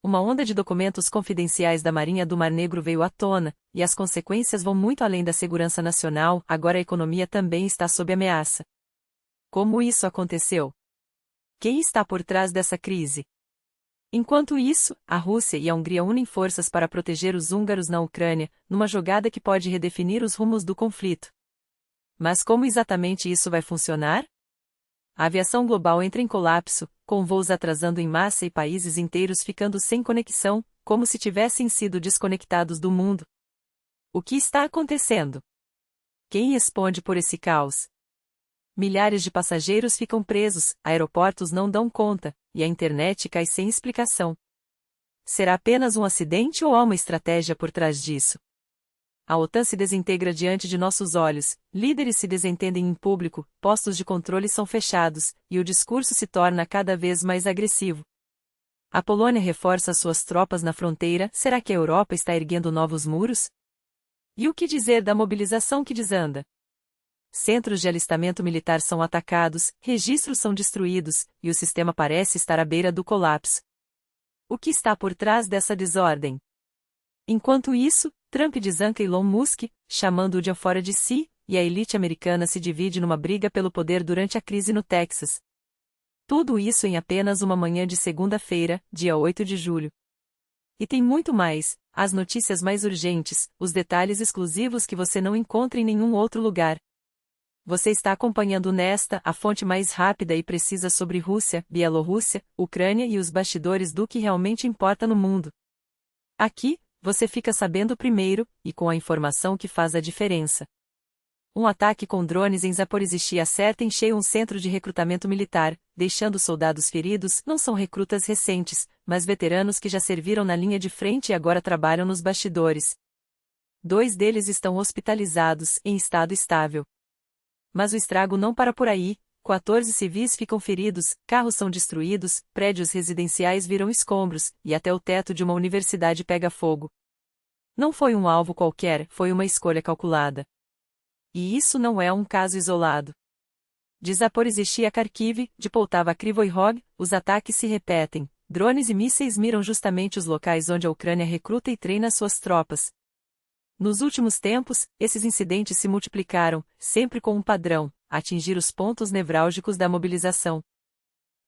Uma onda de documentos confidenciais da Marinha do Mar Negro veio à tona, e as consequências vão muito além da segurança nacional, agora a economia também está sob ameaça. Como isso aconteceu? Quem está por trás dessa crise? Enquanto isso, a Rússia e a Hungria unem forças para proteger os húngaros na Ucrânia, numa jogada que pode redefinir os rumos do conflito. Mas como exatamente isso vai funcionar? A aviação global entra em colapso, com voos atrasando em massa e países inteiros ficando sem conexão, como se tivessem sido desconectados do mundo. O que está acontecendo? Quem responde por esse caos? Milhares de passageiros ficam presos, aeroportos não dão conta, e a internet cai sem explicação. Será apenas um acidente ou há uma estratégia por trás disso? A OTAN se desintegra diante de nossos olhos, líderes se desentendem em público, postos de controle são fechados, e o discurso se torna cada vez mais agressivo. A Polônia reforça suas tropas na fronteira, será que a Europa está erguendo novos muros? E o que dizer da mobilização que desanda? Centros de alistamento militar são atacados, registros são destruídos, e o sistema parece estar à beira do colapso. O que está por trás dessa desordem? Enquanto isso, Trump desanca Elon Musk, chamando-o de fora de si, e a elite americana se divide numa briga pelo poder durante a crise no Texas. Tudo isso em apenas uma manhã de segunda-feira, dia 8 de julho. E tem muito mais, as notícias mais urgentes, os detalhes exclusivos que você não encontra em nenhum outro lugar. Você está acompanhando nesta, a fonte mais rápida e precisa sobre Rússia, Bielorrússia, Ucrânia e os bastidores do que realmente importa no mundo. Aqui, você fica sabendo primeiro, e com a informação que faz a diferença. Um ataque com drones em Zaporizhzhia acerta em cheio um centro de recrutamento militar, deixando soldados feridos. Não são recrutas recentes, mas veteranos que já serviram na linha de frente e agora trabalham nos bastidores. 2 deles estão hospitalizados, em estado estável. Mas o estrago não para por aí, 14 civis ficam feridos, carros são destruídos, prédios residenciais viram escombros, e até o teto de uma universidade pega fogo. Não foi um alvo qualquer, foi uma escolha calculada. E isso não é um caso isolado. De Zaporizhzhia a Kharkiv, de Poltava a Kryvyi-Rog, os ataques se repetem, drones e mísseis miram justamente os locais onde a Ucrânia recruta e treina suas tropas. Nos últimos tempos, esses incidentes se multiplicaram, sempre com um padrão: atingir os pontos nevrálgicos da mobilização.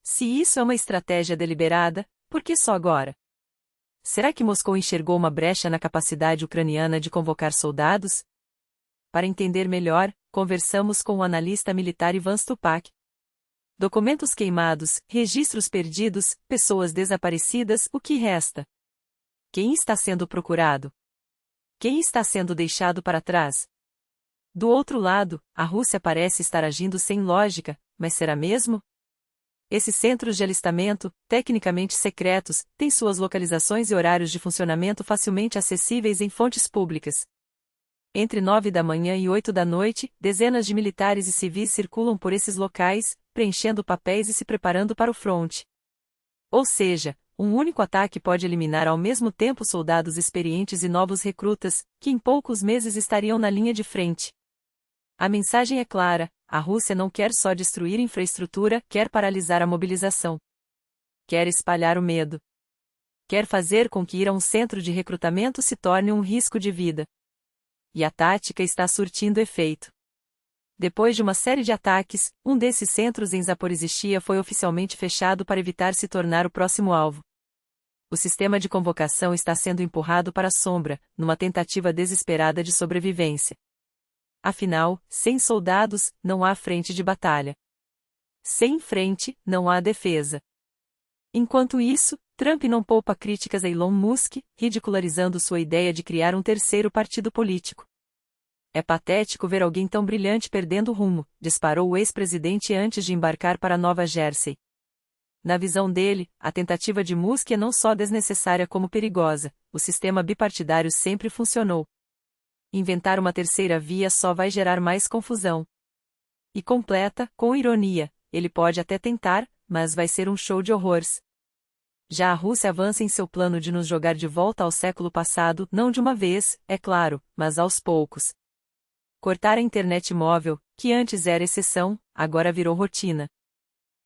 Se isso é uma estratégia deliberada, por que só agora? Será que Moscou enxergou uma brecha na capacidade ucraniana de convocar soldados? Para entender melhor, conversamos com o analista militar Ivan Stupak. Documentos queimados, registros perdidos, pessoas desaparecidas, o que resta? Quem está sendo procurado? Quem está sendo deixado para trás? Do outro lado, a Rússia parece estar agindo sem lógica, mas será mesmo? Esses centros de alistamento, tecnicamente secretos, têm suas localizações e horários de funcionamento facilmente acessíveis em fontes públicas. Entre 9 da manhã e 8 da noite, dezenas de militares e civis circulam por esses locais, preenchendo papéis e se preparando para o fronte. Ou seja, um único ataque pode eliminar ao mesmo tempo soldados experientes e novos recrutas, que em poucos meses estariam na linha de frente. A mensagem é clara: a Rússia não quer só destruir infraestrutura, quer paralisar a mobilização. Quer espalhar o medo. Quer fazer com que ir a um centro de recrutamento se torne um risco de vida. E a tática está surtindo efeito. Depois de uma série de ataques, um desses centros em Zaporizhzhia foi oficialmente fechado para evitar se tornar o próximo alvo. O sistema de convocação está sendo empurrado para a sombra, numa tentativa desesperada de sobrevivência. Afinal, sem soldados, não há frente de batalha. Sem frente, não há defesa. Enquanto isso, Trump não poupa críticas a Elon Musk, ridicularizando sua ideia de criar um terceiro partido político. É patético ver alguém tão brilhante perdendo o rumo, disparou o ex-presidente antes de embarcar para Nova Jersey. Na visão dele, a tentativa de Musk é não só desnecessária como perigosa, o sistema bipartidário sempre funcionou. Inventar uma terceira via só vai gerar mais confusão. E completa, com ironia, ele pode até tentar, mas vai ser um show de horrores. Já a Rússia avança em seu plano de nos jogar de volta ao século passado, não de uma vez, é claro, mas aos poucos. Cortar a internet móvel, que antes era exceção, agora virou rotina.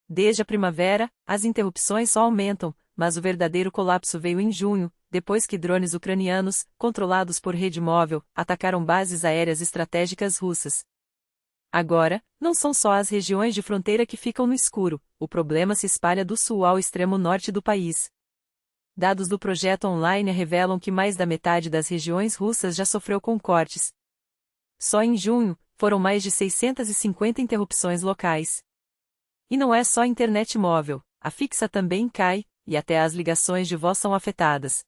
Desde a primavera, as interrupções só aumentam, mas o verdadeiro colapso veio em junho, depois que drones ucranianos, controlados por rede móvel, atacaram bases aéreas estratégicas russas. Agora, não são só as regiões de fronteira que ficam no escuro, o problema se espalha do sul ao extremo norte do país. Dados do projeto online revelam que mais da metade das regiões russas já sofreu com cortes. Só em junho, foram mais de 650 interrupções locais. E não é só a internet móvel, a fixa também cai, e até as ligações de voz são afetadas.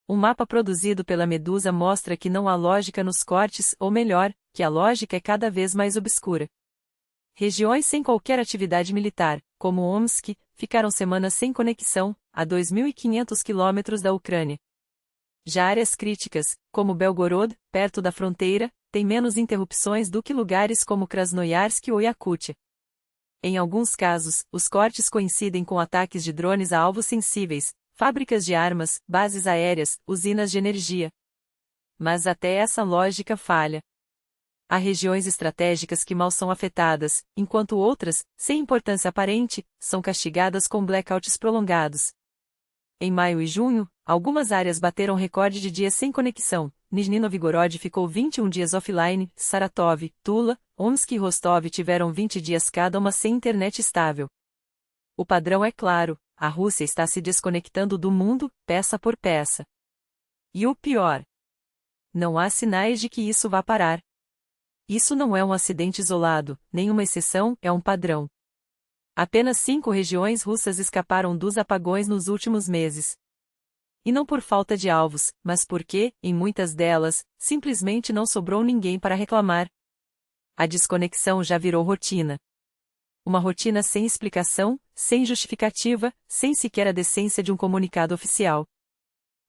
Um mapa produzido pela Medusa mostra que não há lógica nos cortes, ou melhor, que a lógica é cada vez mais obscura. Regiões sem qualquer atividade militar, como Omsk, ficaram semanas sem conexão, a 2.500 quilômetros da Ucrânia. Já áreas críticas, como Belgorod, perto da fronteira, têm menos interrupções do que lugares como Krasnoyarsk ou Yakutia. Em alguns casos, os cortes coincidem com ataques de drones a alvos sensíveis, fábricas de armas, bases aéreas, usinas de energia. Mas até essa lógica falha. Há regiões estratégicas que mal são afetadas, enquanto outras, sem importância aparente, são castigadas com blackouts prolongados. Em maio e junho, algumas áreas bateram recorde de dias sem conexão. Nizhny Novgorod ficou 21 dias offline, Saratov, Tula, Omsk e Rostov tiveram 20 dias cada uma sem internet estável. O padrão é claro, a Rússia está se desconectando do mundo, peça por peça. E o pior: não há sinais de que isso vá parar. Isso não é um acidente isolado, nenhuma exceção, é um padrão. Apenas 5 regiões russas escaparam dos apagões nos últimos meses. E não por falta de alvos, mas porque, em muitas delas, simplesmente não sobrou ninguém para reclamar. A desconexão já virou rotina. Uma rotina sem explicação, sem justificativa, sem sequer a decência de um comunicado oficial.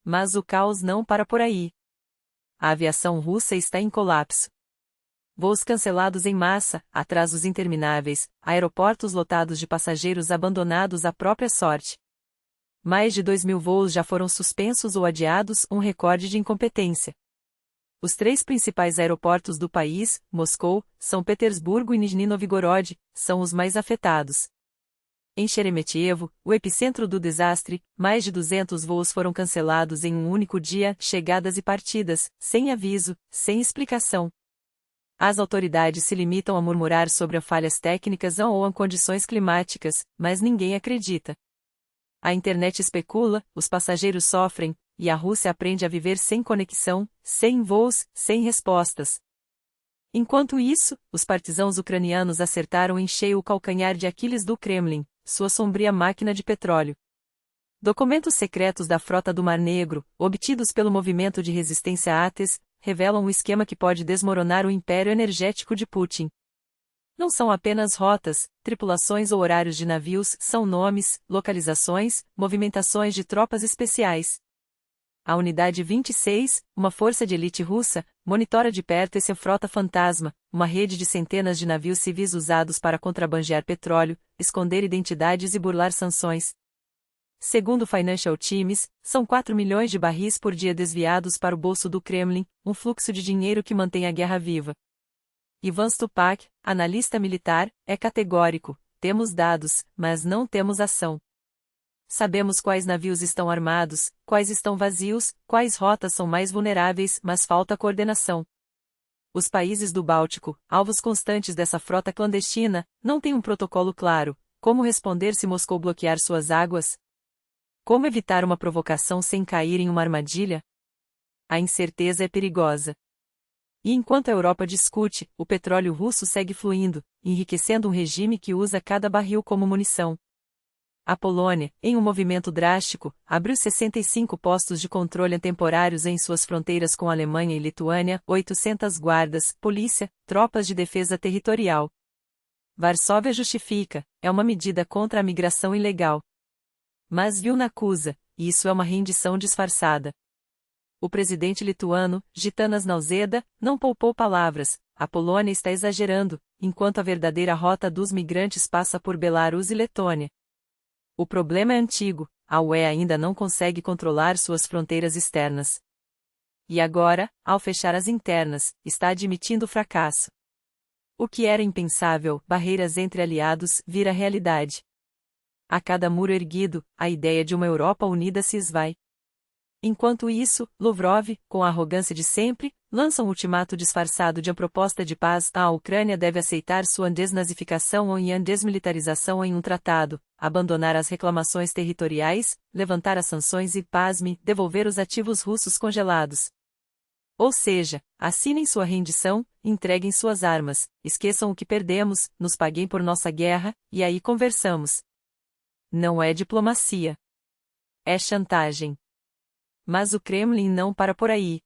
Mas o caos não para por aí. A aviação russa está em colapso. Voos cancelados em massa, atrasos intermináveis, aeroportos lotados de passageiros abandonados à própria sorte. Mais de 2.000 voos já foram suspensos ou adiados, um recorde de incompetência. Os 3 principais aeroportos do país, Moscou, São Petersburgo e Nizhny Novgorod, são os mais afetados. Em Sheremetyevo, o epicentro do desastre, mais de 200 voos foram cancelados em um único dia, chegadas e partidas, sem aviso, sem explicação. As autoridades se limitam a murmurar sobre falhas técnicas ou a condições climáticas, mas ninguém acredita. A internet especula, os passageiros sofrem, e a Rússia aprende a viver sem conexão, sem voos, sem respostas. Enquanto isso, os partisãos ucranianos acertaram em cheio o calcanhar de Aquiles do Kremlin, sua sombria máquina de petróleo. Documentos secretos da frota do Mar Negro, obtidos pelo movimento de resistência ATES, revelam um esquema que pode desmoronar o império energético de Putin. Não são apenas rotas, tripulações ou horários de navios, são nomes, localizações, movimentações de tropas especiais. A Unidade 26, uma força de elite russa, monitora de perto essa frota fantasma, uma rede de centenas de navios civis usados para contrabandear petróleo, esconder identidades e burlar sanções. Segundo o Financial Times, são 4 milhões de barris por dia desviados para o bolso do Kremlin, um fluxo de dinheiro que mantém a guerra viva. Ivan Stupak, analista militar, é categórico: temos dados, mas não temos ação. Sabemos quais navios estão armados, quais estão vazios, quais rotas são mais vulneráveis, mas falta coordenação. Os países do Báltico, alvos constantes dessa frota clandestina, não têm um protocolo claro. Como responder se Moscou bloquear suas águas? Como evitar uma provocação sem cair em uma armadilha? A incerteza é perigosa. E enquanto a Europa discute, o petróleo russo segue fluindo, enriquecendo um regime que usa cada barril como munição. A Polônia, em um movimento drástico, abriu 65 postos de controle temporários em suas fronteiras com Alemanha e Lituânia, 800 guardas, polícia, tropas de defesa territorial. Varsóvia justifica, é uma medida contra a migração ilegal. Mas Vilna acusa, e isso é uma rendição disfarçada. O presidente lituano, Gitanas Nausėda, não poupou palavras: a Polônia está exagerando, enquanto a verdadeira rota dos migrantes passa por Belarus e Letônia. O problema é antigo, a UE ainda não consegue controlar suas fronteiras externas. E agora, ao fechar as internas, está admitindo fracasso. O que era impensável, barreiras entre aliados, vira realidade. A cada muro erguido, a ideia de uma Europa unida se esvai. Enquanto isso, Lavrov, com a arrogância de sempre, lança um ultimato disfarçado de uma proposta de paz. A Ucrânia deve aceitar sua desnazificação ou desmilitarização em um tratado, abandonar as reclamações territoriais, levantar as sanções e, pasme, devolver os ativos russos congelados. Ou seja, assinem sua rendição, entreguem suas armas, esqueçam o que perdemos, nos paguem por nossa guerra, e aí conversamos. Não é diplomacia. É chantagem. Mas o Kremlin não para por aí.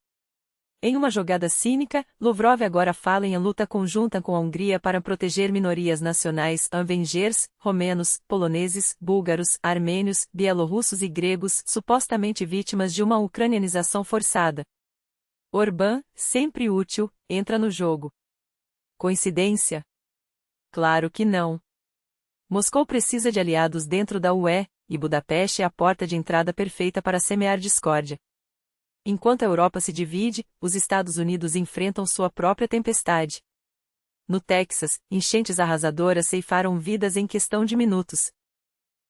Em uma jogada cínica, Lavrov agora fala em luta conjunta com a Hungria para proteger minorias nacionais avengers, romenos, poloneses, búlgaros, armênios, bielorrussos e gregos, supostamente vítimas de uma ucranianização forçada. Orbán, sempre útil, entra no jogo. Coincidência? Claro que não. Moscou precisa de aliados dentro da UE, e Budapeste é a porta de entrada perfeita para semear discórdia. Enquanto a Europa se divide, os Estados Unidos enfrentam sua própria tempestade. No Texas, enchentes arrasadoras ceifaram vidas em questão de minutos.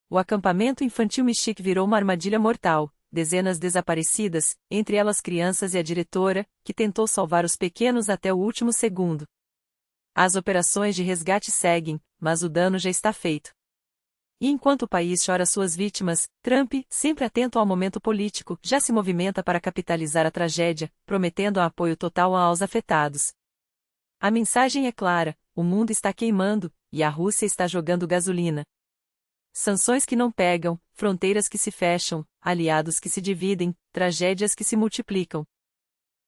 O acampamento infantil Michigan virou uma armadilha mortal, dezenas desaparecidas, entre elas crianças e a diretora, que tentou salvar os pequenos até o último segundo. As operações de resgate seguem, mas o dano já está feito. E enquanto o país chora suas vítimas, Trump, sempre atento ao momento político, já se movimenta para capitalizar a tragédia, prometendo apoio total aos afetados. A mensagem é clara: o mundo está queimando, e a Rússia está jogando gasolina. Sanções que não pegam, fronteiras que se fecham, aliados que se dividem, tragédias que se multiplicam.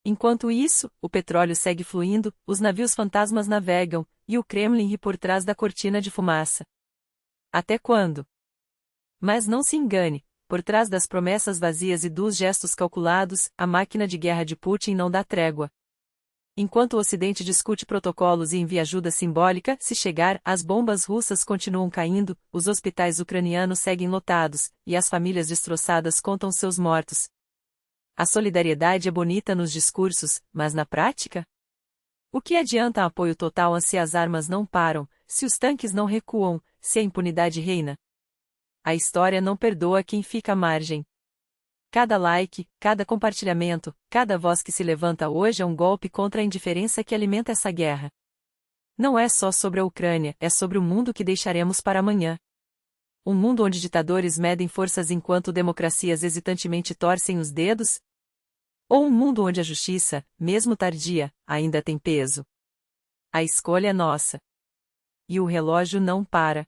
Enquanto isso, o petróleo segue fluindo, os navios fantasmas navegam, e o Kremlin ri por trás da cortina de fumaça. Até quando? Mas não se engane, por trás das promessas vazias e dos gestos calculados, a máquina de guerra de Putin não dá trégua. Enquanto o Ocidente discute protocolos e envia ajuda simbólica, se chegar, as bombas russas continuam caindo, os hospitais ucranianos seguem lotados, e as famílias destroçadas contam seus mortos. A solidariedade é bonita nos discursos, mas na prática? O que adianta apoio total se as armas não param, se os tanques não recuam, se a impunidade reina? A história não perdoa quem fica à margem. Cada like, cada compartilhamento, cada voz que se levanta hoje é um golpe contra a indiferença que alimenta essa guerra. Não é só sobre a Ucrânia, é sobre o mundo que deixaremos para amanhã. Um mundo onde ditadores medem forças enquanto democracias hesitantemente torcem os dedos? Ou um mundo onde a justiça, mesmo tardia, ainda tem peso? A escolha é nossa. E o relógio não para.